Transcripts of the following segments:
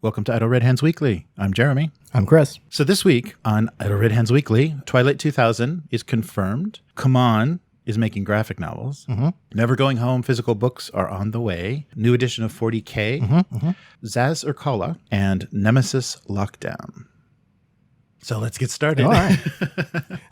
Welcome to Idle Red Hands Weekly. I'm Jeremy. I'm Chris. So this week on Idle Red Hands Weekly, Twilight 2000 is confirmed. CMON is making graphic novels. Never Going Home physical books are on the way. New edition of 40K. Xas Irkalla and Nemesis Lockdown. So let's get started. All right.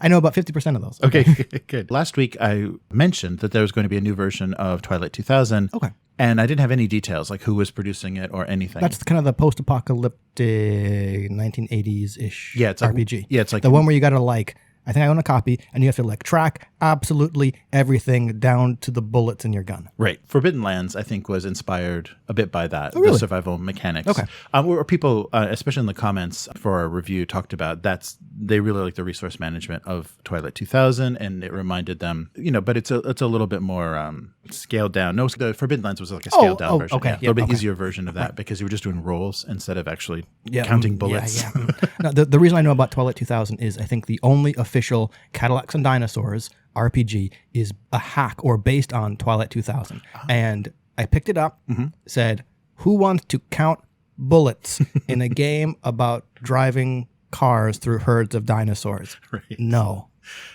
I know about 50% of those. Okay, good. Last week I mentioned that there was going to be a new version of Twilight 2000. Okay. And I didn't have any details, like who was producing it or anything. That's kind of the post-apocalyptic 1980s-ish it's like, RPG. Yeah, it's like the one where you got to I think I own a copy, and you have to track absolutely everything down to the bullets in your gun. Right. Forbidden Lands, I think, was inspired a bit by that, really? The survival mechanics. Okay. Where people, especially in the comments for our review, talked about they really like the resource management of Twilight 2000, and it reminded them, but it's a little bit more scaled down. No, the Forbidden Lands was like a scaled down version. Okay. Yeah, a little bit easier version of that because you were just doing rolls instead of actually counting bullets. No, the reason I know about Twilight 2000 is I think the only official Cadillacs and Dinosaurs RPG is a hack or based on Twilight 2000. And I picked it up, said, who wants to count bullets in a game about driving cars through herds of dinosaurs? Right. No.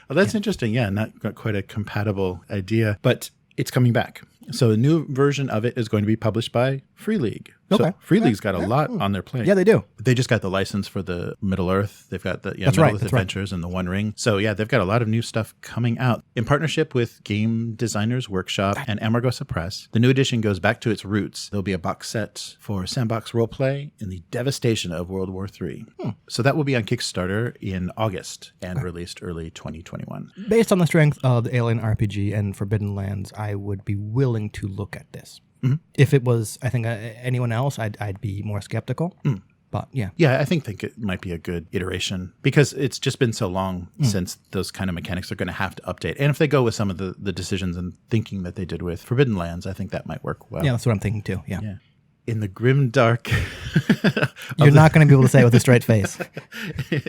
Well, that's interesting. Yeah, not quite a compatible idea, but it's coming back. So a new version of it is going to be published by Free League. Okay. So Free League's got a lot on their plate. Yeah, they do. They just got the license for the Middle-earth. They've got the Middle-earth Adventures and the One Ring. So yeah, they've got a lot of new stuff coming out. In partnership with Game Designers Workshop and Amargosa Press, the new edition goes back to its roots. There'll be a box set for sandbox roleplay in the devastation of World War III. So that will be on Kickstarter in August and released early 2021. Based on the strength of the Alien RPG and Forbidden Lands, I would be willing to look at this. If it was, I think, anyone else, I'd be more skeptical. But yeah. Yeah, I think it might be a good iteration because it's just been so long since those kind of mechanics are going to have to update. And if they go with some of the decisions and thinking that they did with Forbidden Lands, I think that might work well. Yeah, that's what I'm thinking too. Yeah. In the grim dark... You're not going to be able to say it with a straight face.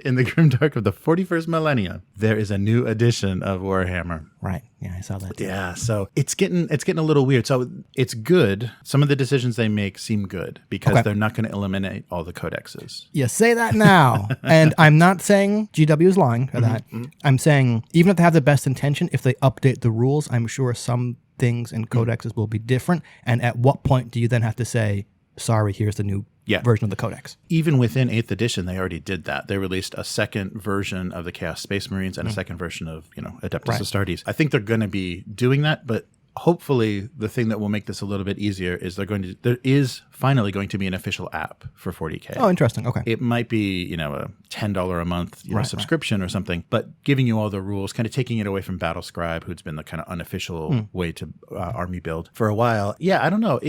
In the grim dark of the 41st millennium, there is a new edition of Warhammer. Right. Yeah, I saw that. Yeah, so it's getting a little weird. So it's good. Some of the decisions they make seem good because they're not going to eliminate all the codexes. You say that now. And I'm not saying GW is lying for that. I'm saying even if they have the best intention, if they update the rules, I'm sure some things in codexes will be different. And at what point do you then have to say, sorry, here's the new version of the codex? Even within 8th edition, they already did that. They released a second version of the Chaos Space Marines and a second version of, Adeptus Astartes. I think they're going to be doing that, but hopefully the thing that will make this a little bit easier is there is finally going to be an official app for 40K. Oh, interesting. Okay. It might be, a $10 a month subscription or something, but giving you all the rules, kind of taking it away from Battlescribe, who's been the kind of unofficial way to army build for a while. Yeah, I don't know.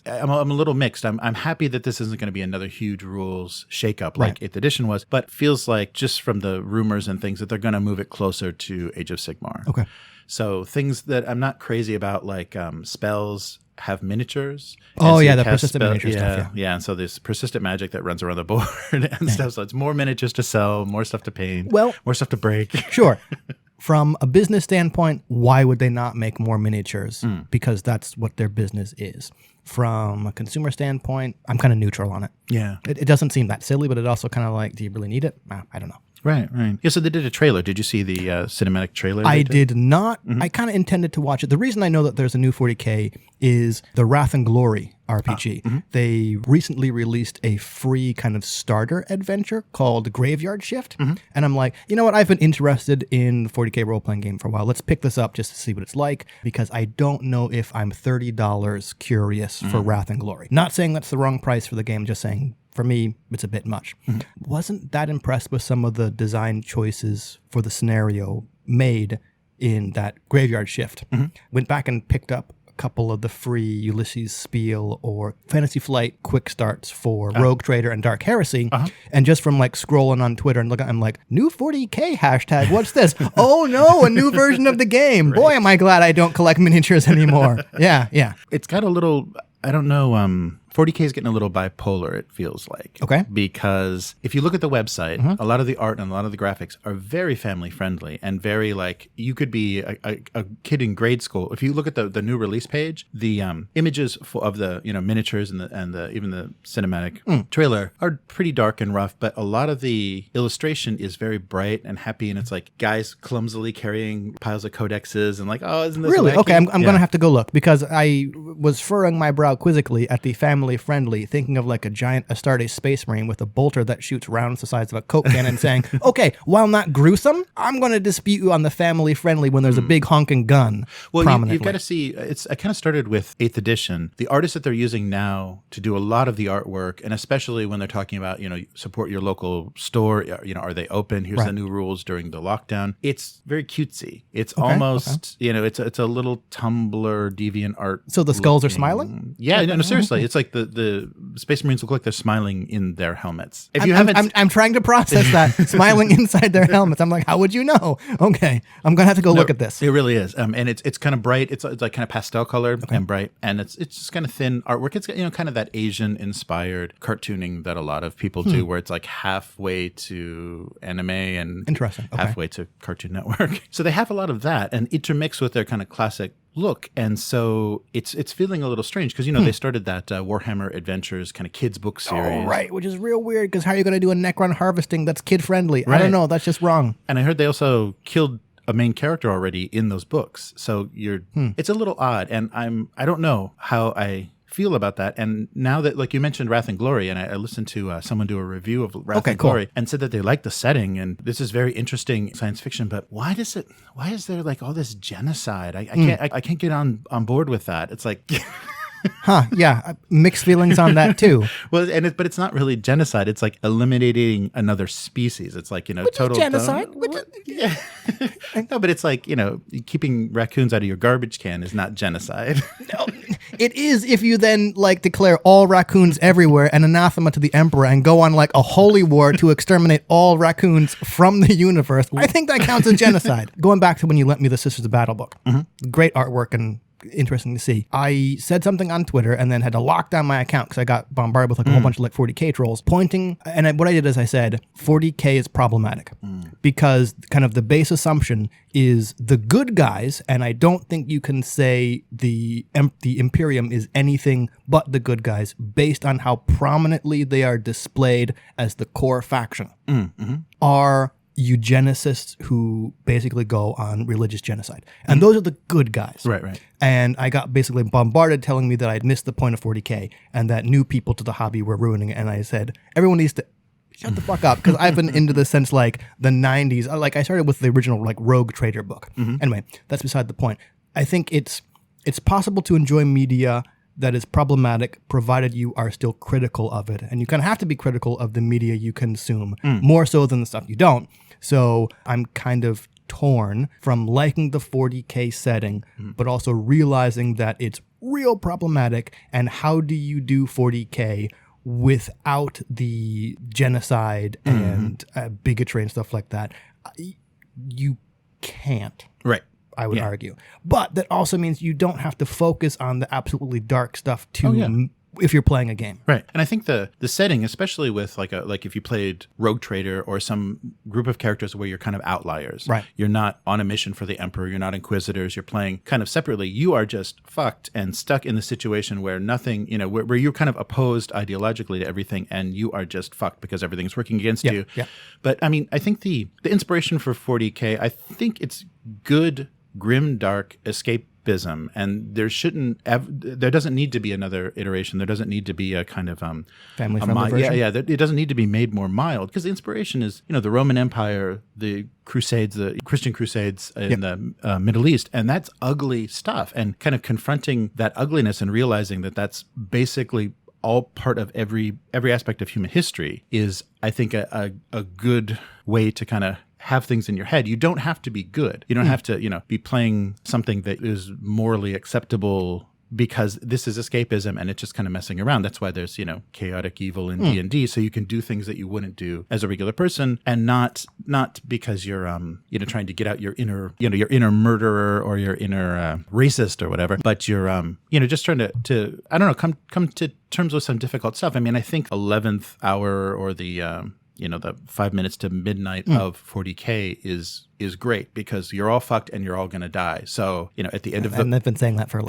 I'm a little mixed. I'm happy that this isn't going to be another huge rules shakeup like 8th edition was, but feels like just from the rumors and things that they're going to move it closer to Age of Sigmar. Okay. So things that I'm not crazy about, like spells have miniatures. Oh, so yeah, the persistent miniature stuff. Yeah, and so there's persistent magic that runs around the board and stuff. So it's more miniatures to sell, more stuff to paint, more stuff to break. Sure. From a business standpoint, why would they not make more miniatures? Because that's what their business is. From a consumer standpoint, I'm kind of neutral on it. Yeah. It doesn't seem that silly, but it also kind of do you really need it? I don't know. Right. Yeah, so they did a trailer. Did you see the cinematic trailer? I did not. I kind of intended to watch it. The reason I know that there's a new 40K is the Wrath and Glory RPG. They recently released a free kind of starter adventure called Graveyard Shift. And I'm like, you know what? I've been interested in the 40K role-playing game for a while. Let's pick this up just to see what it's like because I don't know if I'm $30 curious for Wrath and Glory. Not saying that's the wrong price for the game, just saying for me, it's a bit much. Wasn't that impressed with some of the design choices for the scenario made in that Graveyard Shift. Went back and picked up a couple of the free Ulysses Spiel or Fantasy Flight quick starts for Rogue Trader and Dark Heresy. And just from scrolling on Twitter and looking, I'm like, new 40K hashtag, what's this? Oh no, a new version of the game. Right. Boy, am I glad I don't collect miniatures anymore. Yeah. It's got a little, I don't know, 40K is getting a little bipolar, it feels like. Okay. Because if you look at the website, a lot of the art and a lot of the graphics are very family friendly and very like, you could be a kid in grade school. If you look at the new release page, the images of the miniatures and the even the cinematic trailer are pretty dark and rough, but a lot of the illustration is very bright and happy, and it's like guys clumsily carrying piles of codexes and like, oh, isn't this really? wacky? Okay, I'm going to have to go look, because I was furrowing my brow quizzically at the family friendly, thinking of like a giant Astarte space marine with a bolter that shoots rounds the size of a Coke can and saying, okay, while not gruesome, I'm going to dispute you on the family friendly when there's a big honking gun prominently. You've got to see, I kind of started with 8th edition. The artists that they're using now to do a lot of the artwork, and especially when they're talking about, support your local store, are they open? Here's the new rules during the lockdown. It's very cutesy. It's almost, it's a little Tumblr deviant art. So the skulls are smiling? Yeah, no, seriously. It's like the Space Marines look like they're smiling in their helmets. If you I'm trying to process that, smiling inside their helmets. I'm like, how would you know? Okay, I'm going to have to go look at this. It really is. And it's kind of bright. It's like kind of pastel color and bright. And it's just kind of thin artwork. It's, kind of that Asian-inspired cartooning that a lot of people do, where it's like halfway to anime and halfway to Cartoon Network. So they have a lot of that and intermixed with their kind of classic look, and so it's feeling a little strange because they started that Warhammer Adventures kind of kids book series. Oh, right, which is real weird because how are you going to do a Necron harvesting that's kid friendly? Right. I don't know, that's just wrong. And I heard they also killed a main character already in those books, so it's a little odd, and I don't know how I feel about that. And now that, like you mentioned, Wrath and Glory, and I listened to someone do a review of Wrath and Glory and said that they liked the setting and this is very interesting science fiction, but why is there like all this genocide? I can't get on board with that. It's like yeah, mixed feelings on that too. Well, but it's not really genocide. It's like eliminating another species. It's like, Which total is genocide. Yeah. No, but it's like, keeping raccoons out of your garbage can is not genocide. No, it is if you then like declare all raccoons everywhere and anathema to the emperor and go on like a holy war to exterminate all raccoons from the universe. I think that counts as genocide. Going back to when you lent me the Sisters of Battle book. Great artwork and interesting to see. I said something on Twitter and then had to lock down my account because I got bombarded with like a whole bunch of like 40K trolls pointing. And what I did is I said, 40K is problematic because kind of the base assumption is the good guys, and I don't think you can say the Imperium is anything but the good guys based on how prominently they are displayed as the core faction, are eugenicists who basically go on religious genocide. And those are the good guys. Right. And I got basically bombarded telling me that I'd missed the point of 40K and that new people to the hobby were ruining it. And I said, everyone needs to shut the fuck up, because I've been into this since like the 90s. Like I started with the original like Rogue Trader book. Anyway, that's beside the point. I think it's possible to enjoy media that is problematic provided you are still critical of it. And you kind of have to be critical of the media you consume, more so than the stuff you don't. So I'm kind of torn from liking the 40K setting, but also realizing that it's real problematic. And how do you do 40K without the genocide and bigotry and stuff like that? You can't. Right. I would argue. But that also means you don't have to focus on the absolutely dark stuff if you're playing a game. Right. And I think the setting, especially with like if you played Rogue Trader or some group of characters where you're kind of outliers. Right. You're not on a mission for the Emperor, you're not Inquisitors, you're playing kind of separately. You are just fucked and stuck in the situation where nothing, where you're kind of opposed ideologically to everything and you are just fucked because everything's working against you. Yeah. But I mean, I think the inspiration for 40K, I think it's good, grim, dark escapism, and there doesn't need to be another iteration. There doesn't need to be a kind of family-friendly version. It doesn't need to be made more mild, because the inspiration is the Roman Empire, the Crusades, the Christian Crusades in the Middle East, and that's ugly stuff. And kind of confronting that ugliness and realizing that that's basically all part of every aspect of human history is, I think, a good way to kind of have things in your head. You don't have to be good. You don't have to, be playing something that is morally acceptable because this is escapism and it's just kind of messing around. That's why there's, chaotic evil in D&D, so you can do things that you wouldn't do as a regular person, and not because you're trying to get out your inner murderer or your inner racist or whatever, but you're just trying to I don't know, come to terms with some difficult stuff. I mean, I think 11th hour or the 5 minutes to midnight of 40K is great because you're all fucked and you're all going to die. So, at the end of and they've been saying that for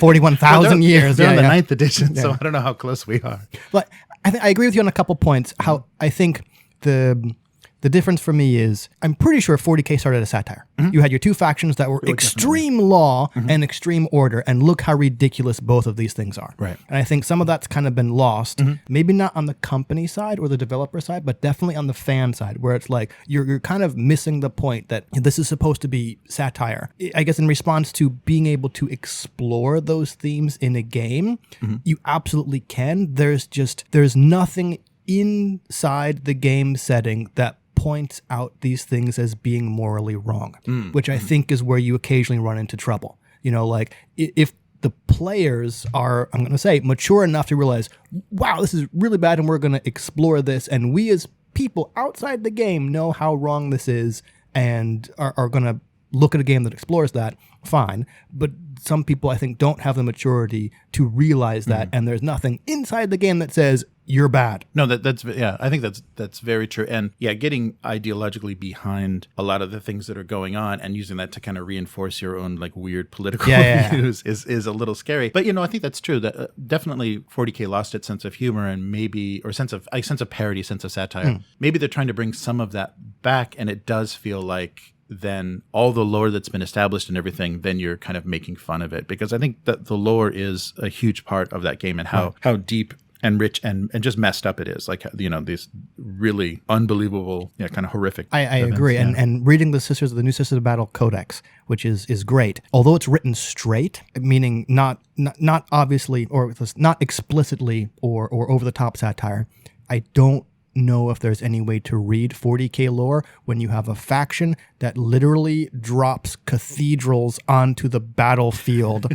41,000 years. They're on the 9th edition, so I don't know how close we are. But I agree with you on a couple points. How I think the difference for me is I'm pretty sure 40K started as satire. You had your two factions that were extreme law and extreme order, and look how ridiculous both of these things are. Right. And I think some of that's kind of been lost, maybe not on the company side or the developer side, but definitely on the fan side, where it's like you're kind of missing the point that this is supposed to be satire. I guess in response to being able to explore those themes in a game, you absolutely can. There's nothing inside the game setting that points out these things as being morally wrong, which I think is where you occasionally run into trouble. Like if the players are, I'm going to say, mature enough to realize, wow, this is really bad and we're going to explore this, and we as people outside the game know how wrong this is and are going to look at a game that explores that, fine. But some people, I think, don't have the maturity to realize that, and there's nothing inside the game that says, you're bad. No, that's I think that's very true. And getting ideologically behind a lot of the things that are going on and using that to kind of reinforce your own like weird political views is a little scary. But I think that's true. That definitely 40K lost its sense of humor and sense of parody, sense of satire. Maybe they're trying to bring some of that back, and it does feel like then all the lore that's been established and everything, then you're kind of making fun of it, because I think that the lore is a huge part of that game and how deep and rich and just messed up it is. Like, these really unbelievable, kind of horrific I events. agree. And reading the New Sisters of Battle Codex, which is great. Although it's written straight, meaning not obviously or not explicitly or over the top satire, I don't know if there's any way to read 40K lore when you have a faction that literally drops cathedrals onto the battlefield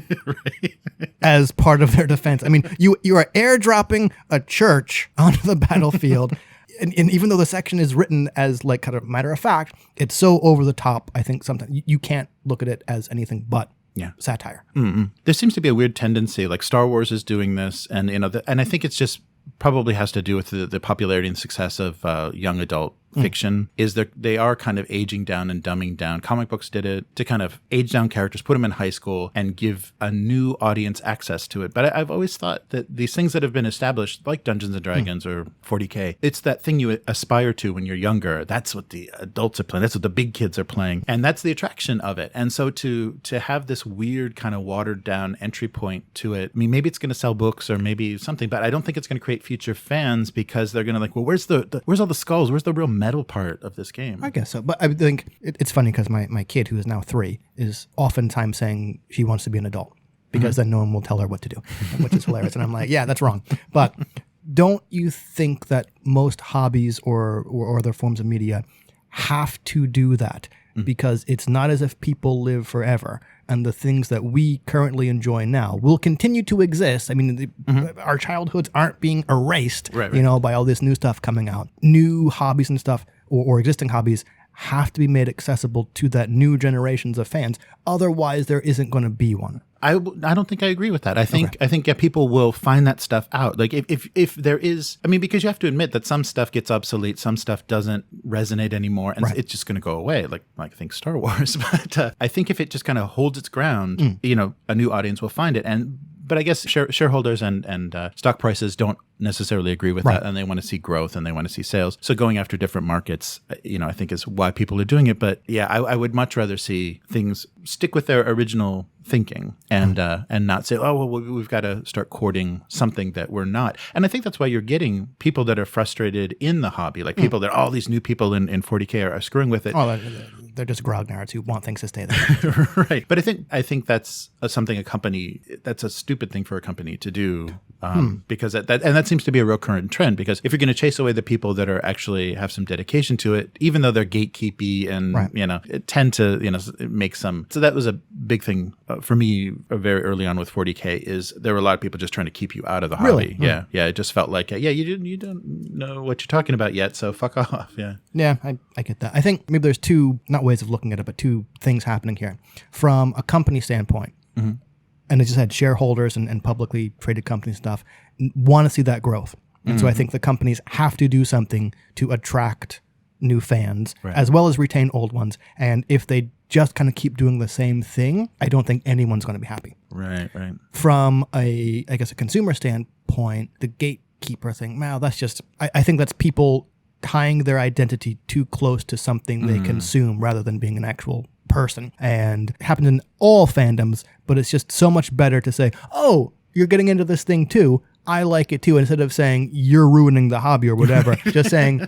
as part of their defense. I mean, you are airdropping a church onto the battlefield. And even though the section is written as like kind of matter of fact, it's so over the top. I think sometimes you can't look at it as anything but satire. There seems to be a weird tendency, like Star Wars is doing this, and and I think it's just probably has to do with the popularity and success of young adult fiction, is that they are kind of aging down and dumbing down. Comic books did it to kind of age down characters, put them in high school, and give a new audience access to it. But I've always thought that these things that have been established, like Dungeons and Dragons or 40K, it's that thing you aspire to when you're younger. That's what the adults are playing. That's what the big kids are playing. And that's the attraction of it. And so to have this weird kind of watered down entry point to it, I mean, maybe it's going to sell books or maybe something, but I don't think it's going to create future fans, because they're going to like, well, where's all the skulls? Where's the real metal part of this game? I guess so. But I think it's funny because my kid, who is now 3, is oftentimes saying she wants to be an adult because then no one will tell her what to do, which is hilarious. And I'm like, yeah, that's wrong. But don't you think that most hobbies or other forms of media have to do that? Because it's not as if people live forever, and the things that we currently enjoy now will continue to exist. I mean, our childhoods aren't being erased, by all this new stuff coming out. New hobbies and stuff, or existing hobbies, have to be made accessible to that new generations of fans. Otherwise, there isn't going to be one. I don't think I agree with that. I think people will find that stuff out. Like if there is, I mean, because you have to admit that some stuff gets obsolete, some stuff doesn't resonate anymore, and it's just going to go away. Like I think Star Wars, but I think if it just kind of holds its ground, a new audience will find it. But I guess shareholders and stock prices don't necessarily agree with that, and they want to see growth and they want to see sales. So going after different markets, I think is why people are doing it. But yeah, I would much rather see things stick with their original thinking and not say, oh, well, we've got to start courting something that we're not. And I think that's why you're getting people that are frustrated in the hobby, like people that all these new people in 40K are screwing with it. Oh, they're just grognards who want things to stay there. Right. But I think that's something that's a stupid thing for a company to do, because that's that seems to be a real current trend, because if you're going to chase away the people that are actually have some dedication to it, even though they're gatekeepy and, it tend to, make some. So that was a big thing for me very early on with 40K, is there were a lot of people just trying to keep you out of the hobby. Really? Yeah. Yeah. It just felt like, you don't know what you're talking about yet. So fuck off. Yeah. Yeah, I get that. I think maybe there's two, not ways of looking at it, but two things happening here. From a company standpoint, and as you said, shareholders and publicly traded company stuff want to see that growth. And so I think the companies have to do something to attract new fans, as well as retain old ones. And if they just kind of keep doing the same thing, I don't think anyone's going to be happy. Right. From a consumer standpoint, the gatekeeper thing, that's just, I think that's people tying their identity too close to something they consume rather than being an actual person. And it happens in all fandoms, but it's just so much better to say, oh, you're getting into this thing too, I like it too, instead of saying you're ruining the hobby or whatever. Just saying,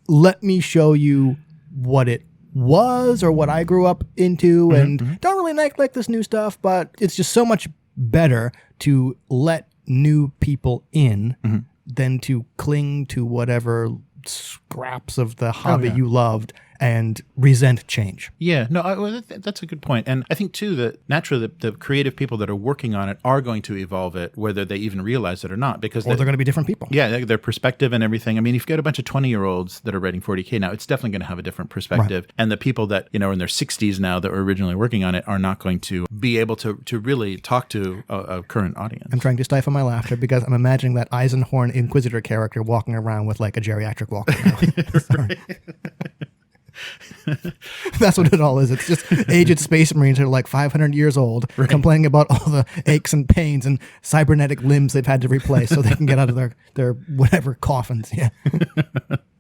let me show you what it was or what I grew up into, and don't really like this new stuff, but it's just so much better to let new people in than to cling to whatever scraps of the hobby you loved and resent change. Yeah, no, that's a good point. And I think, too, that naturally the creative people that are working on it are going to evolve it, whether they even realize it or not. Because they're going to be different people. Yeah, their perspective and everything. I mean, if you've got a bunch of 20-year-olds that are writing 40K now, it's definitely going to have a different perspective. Right. And the people that, are in their 60s now that were originally working on it are not going to be able to really talk to a current audience. I'm trying to stifle my laughter because I'm imagining that Eisenhorn Inquisitor character walking around with like a geriatric walker. Sorry. That's what it all is. It's just aged space marines who are like 500 years old, complaining about all the aches and pains and cybernetic limbs they've had to replace so they can get out of their whatever coffins. Yeah.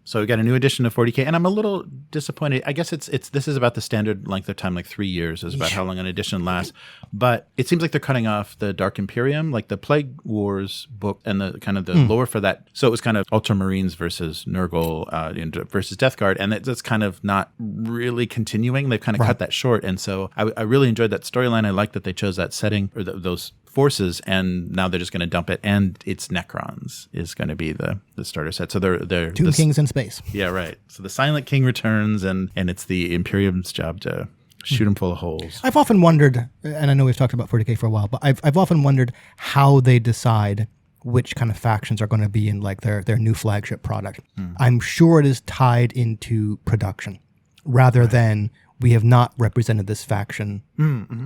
So we got a new edition of 40K, and I'm a little disappointed. I guess this is about the standard length of time, like 3 years is about how long an edition lasts. But it seems like they're cutting off the Dark Imperium, like the Plague Wars book, and the kind of the lore for that. So it was kind of Ultramarines versus Nurgle versus Death Guard, and that's kind of not really continuing. They've kind of cut that short, and so I really enjoyed that storyline. I like that they chose that setting or those forces, and now they're just going to dump it, and it's Necrons is going to be the starter set. So they're Two kings in space. Yeah, right. So the Silent King returns, and it's the Imperium's job to shoot them full of holes. I've often wondered, and I know we've talked about 40K for a while, but I've often wondered how they decide which kind of factions are going to be in like their new flagship product. I'm sure it is tied into production rather than we have not represented this faction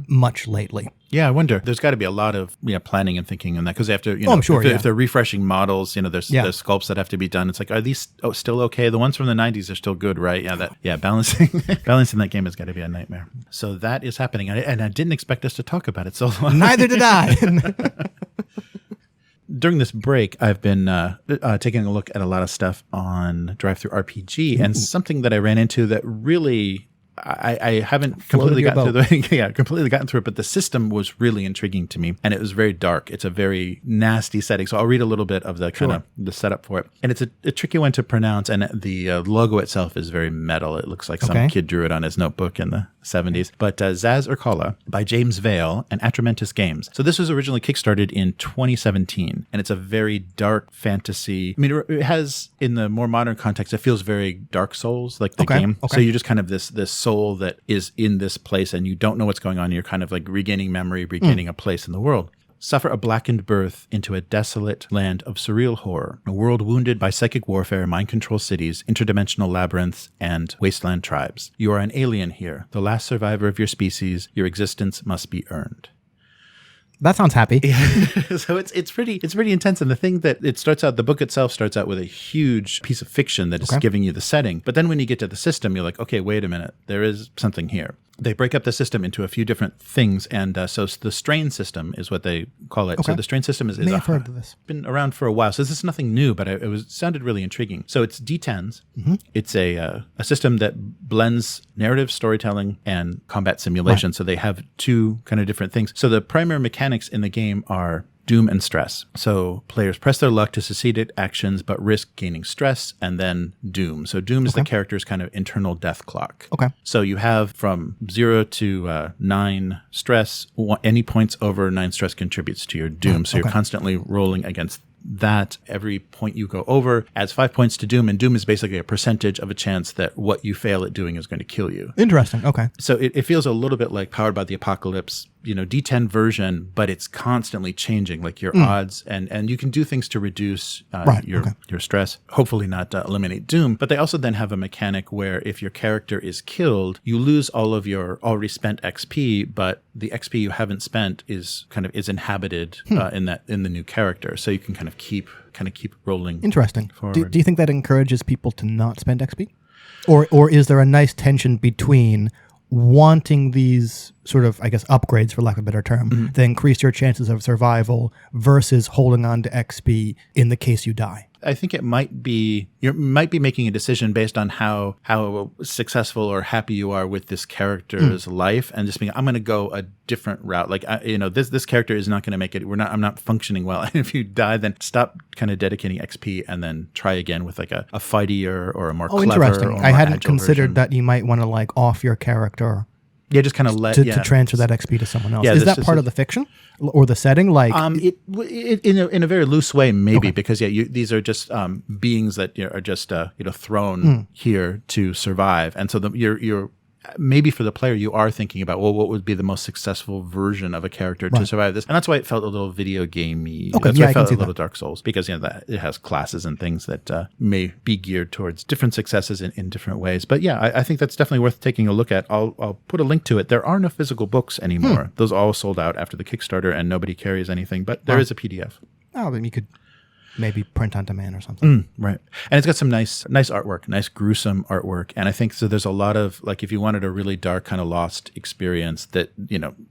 much lately. Yeah, I wonder. There's got to be a lot of planning and thinking in that, because they have to, I'm sure, if they're refreshing models, there's the sculpts that have to be done. It's like, are these still okay? The ones from the 90s are still good, right? Yeah, balancing that game has got to be a nightmare. So that is happening, and I didn't expect us to talk about it so long. Neither did I. During this break, I've been taking a look at a lot of stuff on Drive-Thru RPG, and something that I ran into that really I haven't completely gotten through it, but the system was really intriguing to me, and it was very dark. It's a very nasty setting. So I'll read a little bit of the kind of the setup for it. And it's a tricky one to pronounce, and the logo itself is very metal. It looks like some kid drew it on his notebook in the 70s. But Xas Irkalla by James Vale and Atramentus Games. So this was originally kickstarted in 2017, and it's a very dark fantasy. I mean, it has, in the more modern context, it feels very Dark Souls, like the game. So you're just kind of this soul that is in this place, and you don't know what's going on. You're kind of like regaining memory, regaining a place in the world. Suffer a blackened birth into a desolate land of surreal horror, a world wounded by psychic warfare, mind control cities, interdimensional labyrinths, and wasteland tribes. You are an alien here, the last survivor of your species. Your existence must be earned. That sounds happy. So it's pretty intense. And the thing that the book itself starts out with a huge piece of fiction that is giving you the setting. But then when you get to the system, you're like, okay, wait a minute, there is something here. They break up the system into a few different things, and so the strain system is what they call it. So the strain system is I've heard of this. Been around for a while, so this is nothing new, but it sounded really intriguing. So it's D10s. It's a system that blends narrative storytelling and combat simulation. So they have two kind of different things. So the primary mechanics in the game are doom and stress. So players press their luck to succeed at actions, but risk gaining stress, and then doom. So doom is the character's kind of internal death clock. So you have from 0 to 9 stress. Any points over 9 stress contributes to your doom. So you're constantly rolling against that every point you go over adds 5 points to Doom, and Doom is basically a percentage of a chance that what you fail at doing is going to kill you. Interesting. Okay. So it feels a little bit like Powered by the Apocalypse, D10 version, but it's constantly changing, like your odds, and you can do things to reduce your stress, hopefully not eliminate Doom. But they also then have a mechanic where if your character is killed, you lose all of your already spent XP, but the XP you haven't spent is inhabited in the new character. So you can kind of keep rolling. Interesting. Forward. Do you think that encourages people to not spend XP? Or is there a nice tension between wanting these sort of, I guess, upgrades, for lack of a better term, that increase your chances of survival versus holding on to XP in the case you die? I think you might be making a decision based on how successful or happy you are with this character's life, and just being, I'm going to go a different route. Like, this character is not going to make it. I'm not functioning well. And if you die, then stop kind of dedicating XP and then try again with like a fighty or a more clever. Interesting. Or I hadn't considered version. that you might want to like off your character. Yeah, just kind of to transfer that XP to someone else. Yeah, is that part of the fiction or the setting? Like, in a very loose way, maybe, because these are just beings that are just thrown here to survive, and so you're maybe for the player you are thinking about, well, what would be the most successful version of a character to survive this, and that's why it felt a little video gamey. That's why it felt a little Dark Souls, because that it has classes and things that may be geared towards different successes in different ways. But yeah, I think that's definitely worth taking a look at. I'll put a link to it. There are no physical books anymore. Those all sold out after the Kickstarter, and nobody carries anything. But there is a PDF. Oh, then you could maybe print on demand or something. Right. And it's got some nice artwork, nice gruesome artwork. And I think so there's a lot of, like, if you wanted a really dark kind of Lost experience that,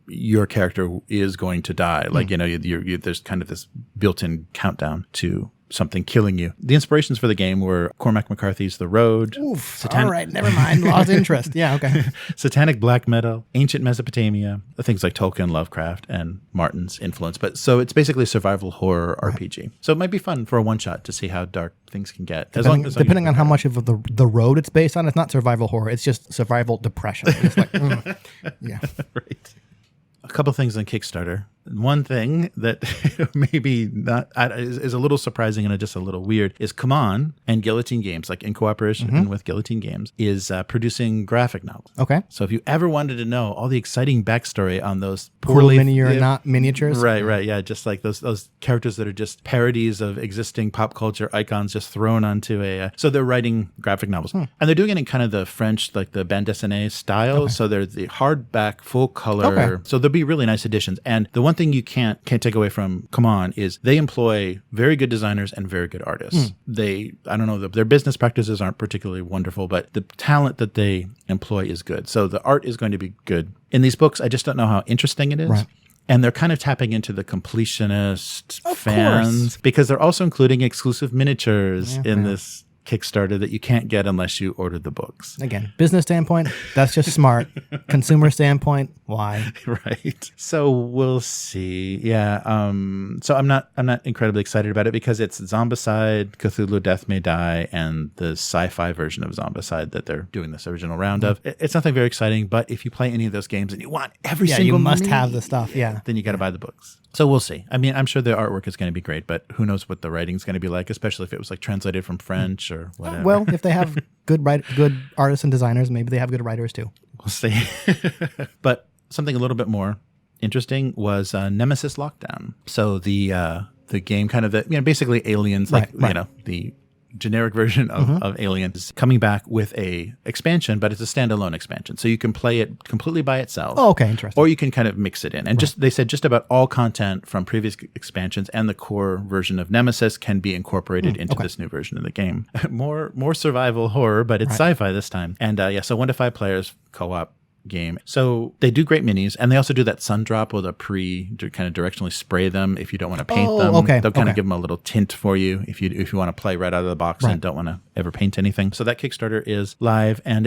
your character is going to die. Like, there's kind of this built-in countdown to something killing you. The inspirations for the game were Cormac McCarthy's The Road. Oof, all right, never mind. Lost interest. Yeah, okay. Satanic black metal, ancient Mesopotamia, things like Tolkien, Lovecraft, and Martin's influence. But so it's basically a survival horror RPG. So it might be fun for a one-shot to see how dark things can get. Depending on how much of the road it's based on, it's not survival horror. It's just survival depression. It's like, yeah. Right. A couple things on Kickstarter. One thing that maybe not is a little surprising and just a little weird is CMON and Guillotine Games, like in cooperation with Guillotine Games, is producing graphic novels. Okay. So if you ever wanted to know all the exciting backstory on those poorly not miniatures, right, yeah, just like those characters that are just parodies of existing pop culture icons, just thrown onto so they're writing graphic novels, and they're doing it in kind of the French, like the bande dessinée style. Okay. So they're the hardback, full color. Okay. So there'll be really nice editions. And the one thing you can't take away from CMON is they employ very good designers and very good artists. I don't know, their business practices aren't particularly wonderful, but the talent that they employ is good. So the art is going to be good. In these books, I just don't know how interesting it is. Right. And they're kind of tapping into the completionist fans, because they're also including exclusive miniatures in this Kickstarter that you can't get unless you order the books. Again, business standpoint, that's just smart. Consumer standpoint, why? Right. So we'll see. Yeah. So I'm not incredibly excited about it because it's Zombicide, Cthulhu Death May Die, and the sci-fi version of Zombicide that they're doing this original round of. It's nothing very exciting, but if you play any of those games and you want every single you must have the stuff. Yeah. Then you got to buy the books. So we'll see. I mean, I'm sure the artwork is going to be great, but who knows what the writing's going to be like, especially if it was like translated from French or whatever. Well, if they have good artists and designers, maybe they have good writers too. We'll see. But something a little bit more interesting was Nemesis Lockdown. So the game kind of basically Aliens, the generic version of Aliens, coming back with a expansion, but it's a standalone expansion. So you can play it completely by itself. Oh, okay, interesting. Or you can kind of mix it in. And they said just about all content from previous expansions and the core version of Nemesis can be incorporated into this new version of the game. More survival horror, but it's sci-fi this time. And so 1 to 5 players, co-op game. So they do great minis, and they also do that sun drop with a kind of directionally spray them if you don't want to paint them. Okay. They'll kind of give them a little tint for you if you want to play right out of the box and don't want to ever paint anything. So that Kickstarter is live, and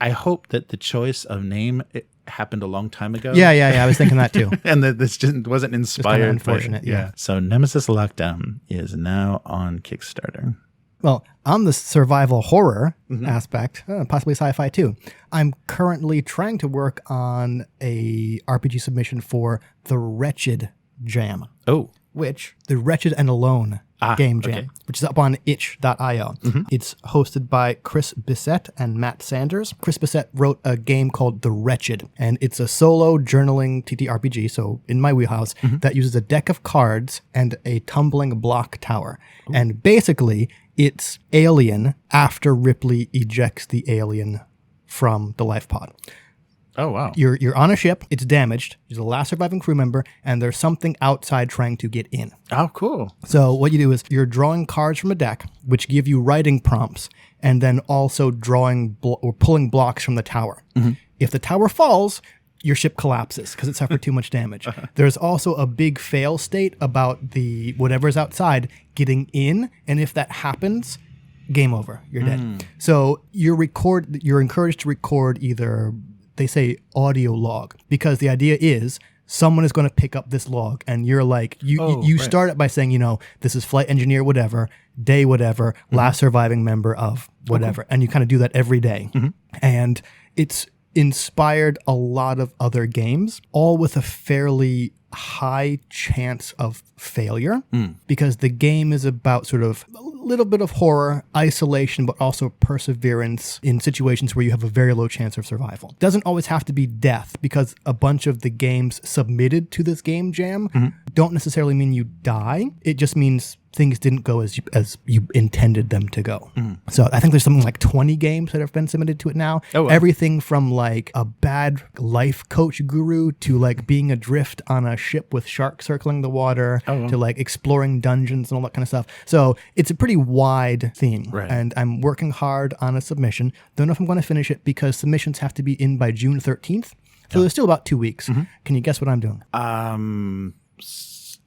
I hope that the choice of name happened a long time ago. Yeah. I was thinking that too. And that this just wasn't inspired. Just unfortunate. Yeah. So Nemesis Lockdown is now on Kickstarter. Well, on the survival horror aspect, possibly sci-fi too, I'm currently trying to work on a RPG submission for the Wretched jam. Oh. Which, the Wretched and Alone Game Jam, okay. which is up on itch.io. It's hosted by Chris Bissett and Matt Sanders. Chris Bissett wrote a game called The Wretched, and it's a solo journaling TTRPG, so in my wheelhouse, that uses a deck of cards and a tumbling block tower. Ooh. And basically, it's Alien after Ripley ejects the alien from the life pod. Oh, wow. You're on a ship, it's damaged, you're the last surviving crew member, and there's something outside trying to get in. Oh, cool. So what you do is you're drawing cards from a deck, which give you writing prompts, and then also drawing or pulling blocks from the tower. If the tower falls, your ship collapses because it suffered too much damage. There's also a big fail state about the whatever's outside getting in, and if that happens, game over, you're dead. So you're encouraged to record either, they say audio log, because the idea is someone is going to pick up this log, and you're like, you start it by saying, this is flight engineer whatever, day whatever, last surviving member of whatever. And you kind of do that every day. And it's inspired a lot of other games, all with a fairly high chance of failure, because the game is about sort of a little bit of horror, isolation, but also perseverance in situations where you have a very low chance of survival. Doesn't always have to be death, because a bunch of the games submitted to this game jam don't necessarily mean you die. It just means things didn't go as you intended them to go. So I think there's something like 20 games that have been submitted to it now. Oh, wow. Everything from like a bad life coach guru to like being adrift on a ship with sharks circling the water to like exploring dungeons and all that kind of stuff. So it's a pretty wide theme. Right. And I'm working hard on a submission. Don't know if I'm going to finish it because submissions have to be in by June 13th. So there's still about 2 weeks. Can you guess what I'm doing?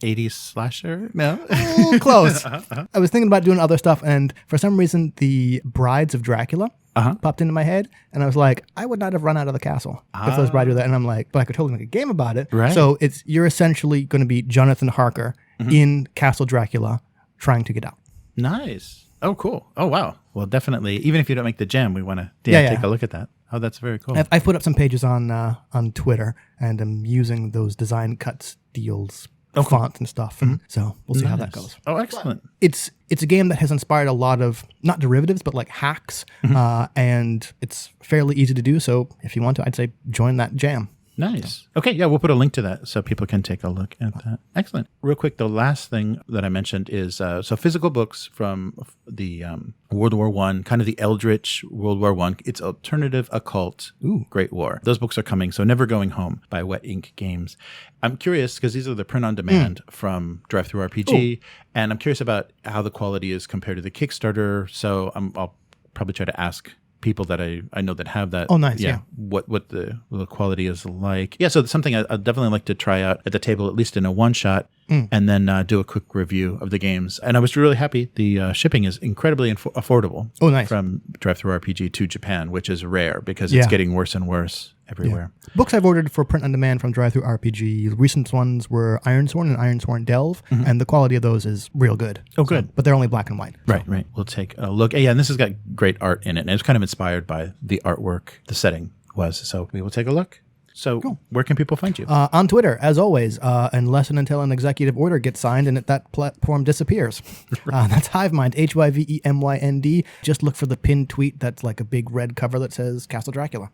80s slasher? No. Ooh, close. I was thinking about doing other stuff, and for some reason, the Brides of Dracula popped into my head, and I was like, I would not have run out of the castle if those brides were there. And I'm like, but I could totally make a game about it. Right. So you're essentially going to be Jonathan Harker in Castle Dracula trying to get out. Nice. Oh, cool. Oh, wow. Well, definitely. Even if you don't make the jam, we want to take a look at that. Oh, that's very cool. I've put up some pages on Twitter, and I'm using those design cut steels fonts and stuff. And so we'll see how that goes. Oh, excellent. It's a game that has inspired a lot of, not derivatives, but like hacks. And it's fairly easy to do. So if you want to, I'd say join that jam. Nice. Okay, yeah, we'll put a link to that so people can take a look at that. Excellent. Real quick, the last thing that I mentioned is so physical books from the World War I, kind of the Eldritch World War I. It's alternative occult Great War. Those books are coming. So Never Going Home by Wet Ink Games. I'm curious because these are the print on demand from Drive-Thru-RPG, and I'm curious about how the quality is compared to the Kickstarter. So I'll probably try to ask people that I know that have that. Oh, nice. Yeah. What the quality is like. Yeah. So it's something I'd definitely like to try out at the table, at least in a one shot, and then do a quick review of the games. And I was really happy. The shipping is incredibly affordable. Oh, nice. From Drive-Thru-RPG to Japan, which is rare because it's getting worse and worse everywhere. Yeah. Books I've ordered for print on demand from Drive-Thru-RPG, the recent ones were Ironsworn and Ironsworn Delve, and the quality of those is real good. Oh, good. But they're only black and white. Right. We'll take a look. Yeah, and this has got great art in it, and it's kind of inspired by the artwork, the setting was. So we will take a look. So where can people find you? On Twitter, as always, unless and until an executive order gets signed and that platform disappears. That's Hivemind, HYVEMYND. Just look for the pinned tweet that's like a big red cover that says Castle Dracula.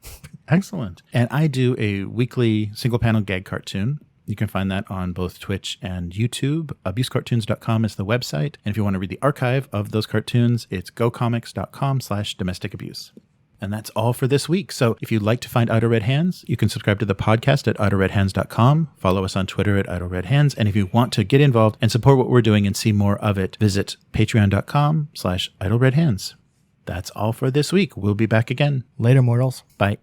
Excellent. And I do a weekly single panel gag cartoon. You can find that on both Twitch and YouTube. Abusecartoons.com is the website. And if you want to read the archive of those cartoons, it's gocomics.com/domesticabuse. And that's all for this week. So if you'd like to find Idle Red Hands, you can subscribe to the podcast at idleredhands.com. Follow us on Twitter at idleredhands. And if you want to get involved and support what we're doing and see more of it, visit patreon.com/idleredhands. That's all for this week. We'll be back again. Later, mortals. Bye.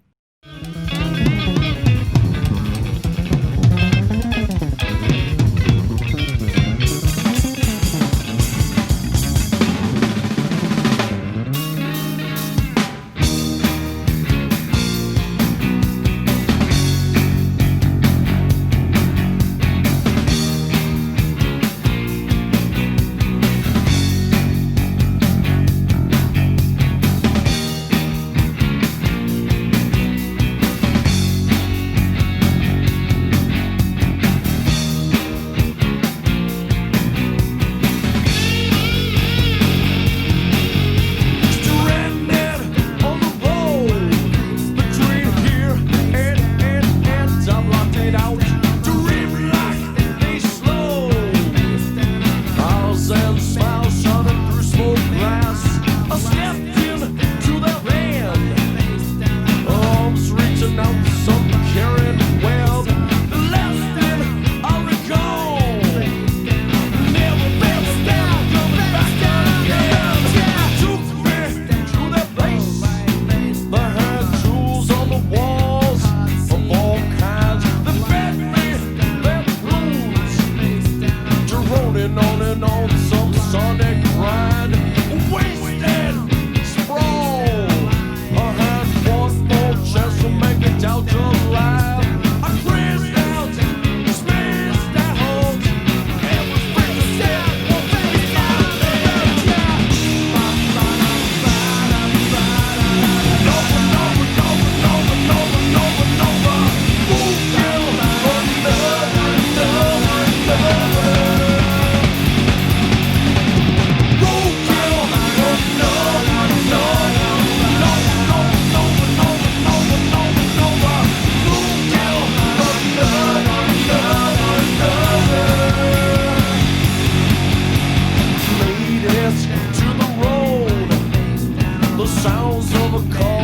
of a call.